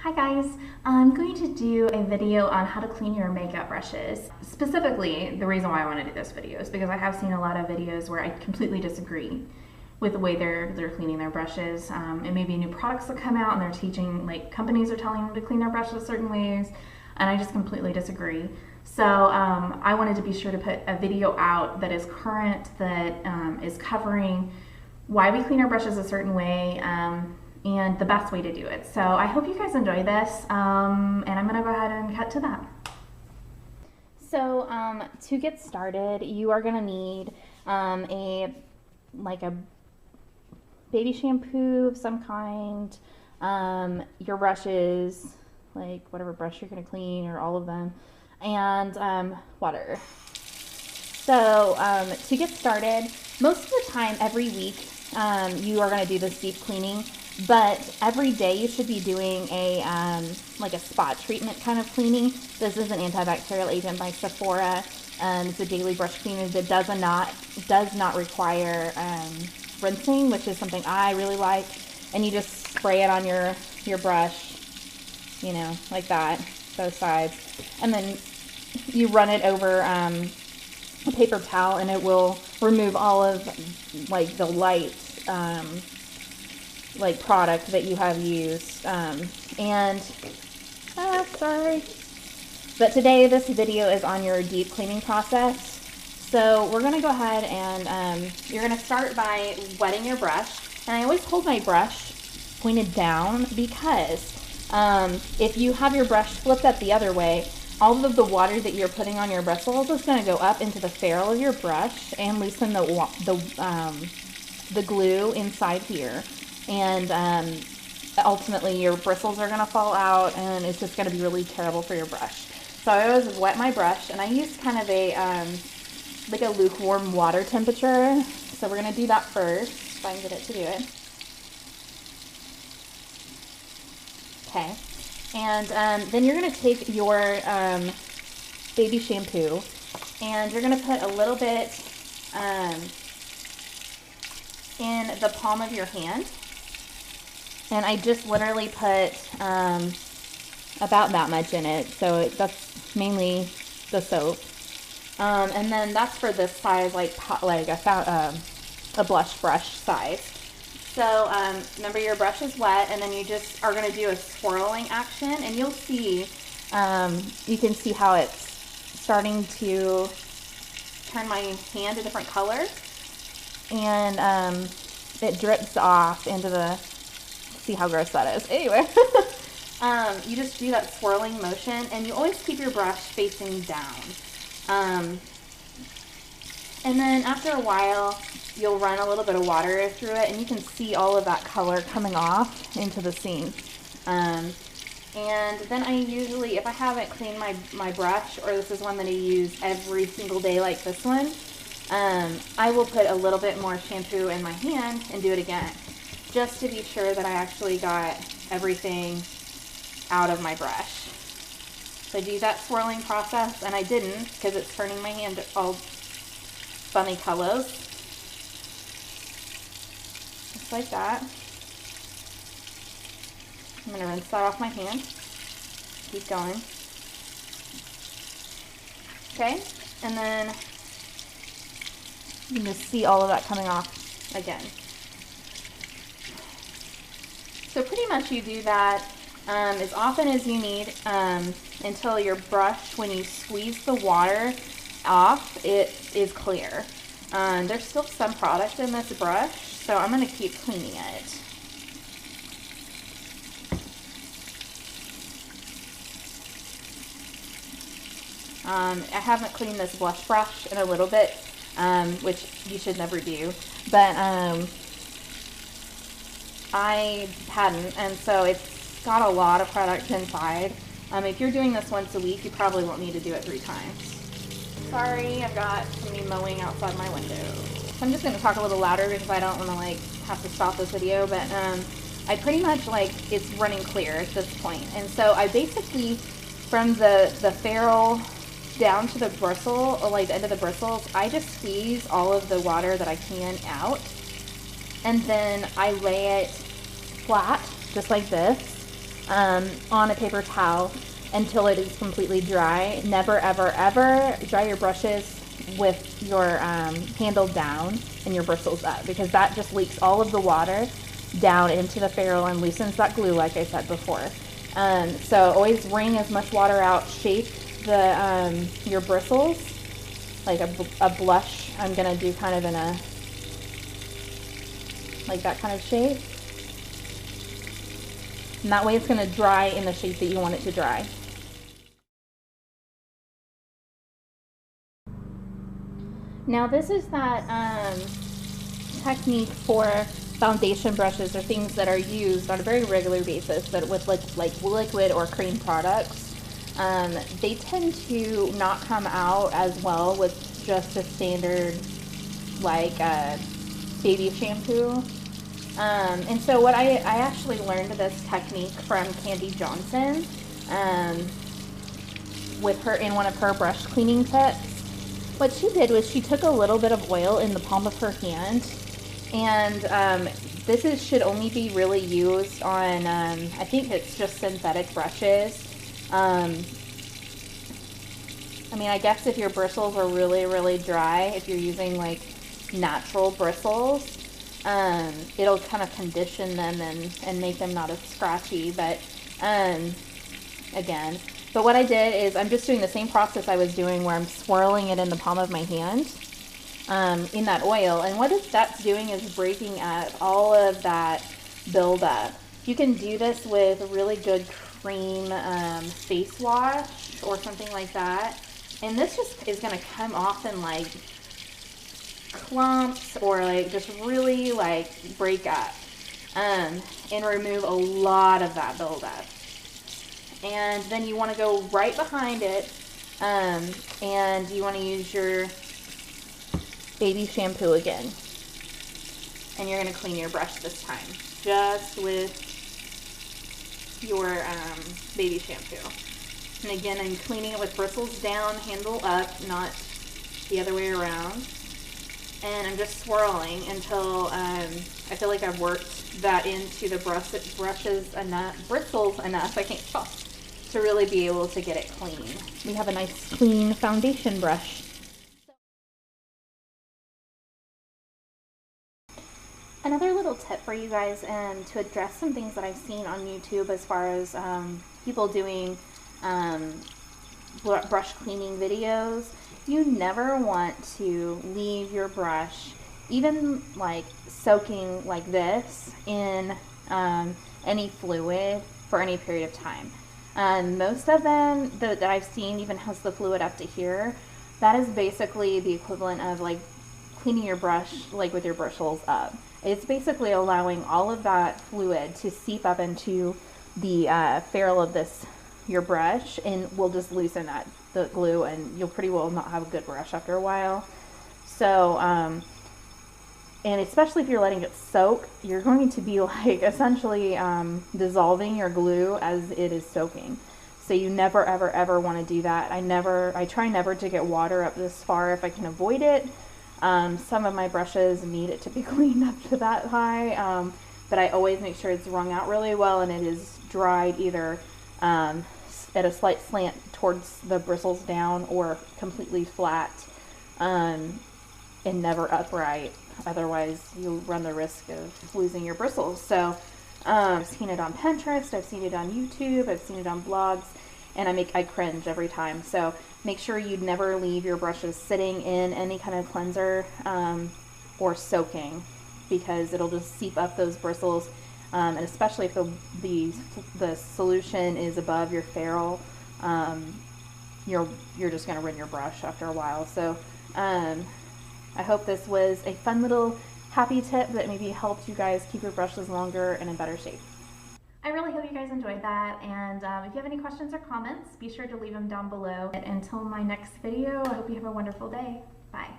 Hi guys, I'm going to do a video on how to clean your makeup brushes. Specifically, the reason why I want to do this video is because I have seen a lot of videos where I completely disagree with the way they're cleaning their brushes. It may be new products that come out and they're teaching, like companies are telling them to clean their brushes certain ways, and I just completely disagree. So I wanted to be sure to put a video out that is current, that is covering why we clean our brushes a certain way, and the best way to do it. So I hope you guys enjoy this, and I'm gonna go ahead and cut to that. So to get started, you are gonna need a baby shampoo of some kind, your brushes, like whatever brush you're gonna clean, or all of them, and water. So to get started, most of the time every week you are going to do this deep cleaning, but every day you should be doing a like a spot treatment kind of cleaning. This is an antibacterial agent by Sephora. It's a daily brush cleaner that does not require rinsing, which is something I really like. And you just spray it on your brush, you know, like that, both sides, and then you run it over a paper towel, and it will remove all of like the light like product that you have used. Sorry, but today this video is on your deep cleaning process. So we're gonna go ahead and you're gonna start by wetting your brush, and I always hold my brush pointed down because if you have your brush flipped up the other way, all of the water that you're putting on your bristles is going to go up into the ferrule of your brush and loosen the glue inside here, and ultimately your bristles are going to fall out, and it's just going to be really terrible for your brush. So I always wet my brush, and I use kind of a like a lukewarm water temperature. So we're going to do that first, if I can get it to do it. Okay. And then you're going to take your baby shampoo, and you're going to put a little bit in the palm of your hand. And I just literally put about that much in it, so that's mainly the soap. And then that's for this size, like a blush brush size. So remember, your brush is wet, and then you just are going to do a swirling action, and you'll see, you can see how it's starting to turn my hand a different color, and it drips off into the, see how gross that is. Anyway, you just do that swirling motion, and you always keep your brush facing down. And then after a while, you'll run a little bit of water through it, and you can see all of that color coming off into the scene. And then I usually, if I haven't cleaned my brush, or this is one that I use every single day like this one, I will put a little bit more shampoo in my hand and do it again, just to be sure that I actually got everything out of my brush. So I do that swirling process, and I didn't because it's turning my hand all funny colors. Just like that. I'm going to rinse that off my hand. Keep going. Okay, and then you can just see all of that coming off again. So pretty much you do that as often as you need until your brush, when you squeeze the water off, it is clear. There's still some product in this brush, so I'm going to keep cleaning it. I haven't cleaned this blush brush in a little bit, which you should never do, but I hadn't, and so it's got a lot of product inside. If you're doing this once a week, you probably won't need to do it 3 times. Sorry, I've got somebody mowing outside my window. So I'm just going to talk a little louder because I don't want to like have to stop this video, but I pretty much like it's running clear at this point. And so I basically, from the ferrule down to the bristle, or like the end of the bristles, I just squeeze all of the water that I can out, and then I lay it flat, just like this, on a paper towel until it is completely dry. Never, ever, ever dry your brushes with your handle down and your bristles up, because that just leaks all of the water down into the ferrule and loosens that glue, like I said before. So always wring as much water out. Shape the your bristles like a blush. I'm gonna do kind of in a like that kind of shape, and that way it's gonna dry in the shape that you want it to dry. Now this is that technique for foundation brushes or things that are used on a very regular basis, but with like liquid or cream products. They tend to not come out as well with just a standard like baby shampoo. And so what I actually learned this technique from Kandee Johnson with her in one of her brush cleaning tips. What she did was she took a little bit of oil in the palm of her hand, and this should only be really used on, I think it's just synthetic brushes. I mean, I guess if your bristles are really, really dry, if you're using like natural bristles, it'll kind of condition them and make them not as scratchy, but again. But what I did is I'm just doing the same process I was doing where I'm swirling it in the palm of my hand in that oil. And what that's doing is breaking up all of that buildup. You can do this with really good cream face wash or something like that. And this just is going to come off in like clumps or like just really like break up and remove a lot of that buildup. And then you want to go right behind it, and you want to use your baby shampoo again. And you're going to clean your brush this time, just with your baby shampoo. And again, I'm cleaning it with bristles down, handle up, not the other way around. And I'm just swirling until I feel like I've worked that into the bristles enough, I can't talk, to really be able to get it clean. We have a nice clean foundation brush. Another little tip for you guys to address some things that I've seen on YouTube as far as people doing brush cleaning videos. You never want to leave your brush even like soaking like this in any fluid for any period of time. Most of them that I've seen even has the fluid up to here. That is basically the equivalent of like cleaning your brush like with your bristles up. It's basically allowing all of that fluid to seep up into the ferrule of your brush, and will just loosen the glue, and you'll pretty well not have a good brush after a while. So and especially if you're letting it soak, you're going to be like essentially dissolving your glue as it is soaking. So you never ever ever want to do that. I try never to get water up this far if I can avoid it. Some of my brushes need it to be cleaned up to that high, but I always make sure it's wrung out really well and it is dried either at a slight slant towards the bristles down or completely flat, and never upright. Otherwise you run the risk of losing your bristles. So I've seen it on Pinterest, I've seen it on YouTube, I've seen it on blogs, and I cringe every time. So make sure you never leave your brushes sitting in any kind of cleanser or soaking, because it'll just seep up those bristles, and especially if the solution is above your ferrule, you're just going to ruin your brush after a while. So I hope this was a fun little happy tip that maybe helped you guys keep your brushes longer and in better shape. I really hope you guys enjoyed that, and if you have any questions or comments, be sure to leave them down below. Until my next video, I hope you have a wonderful day. Bye.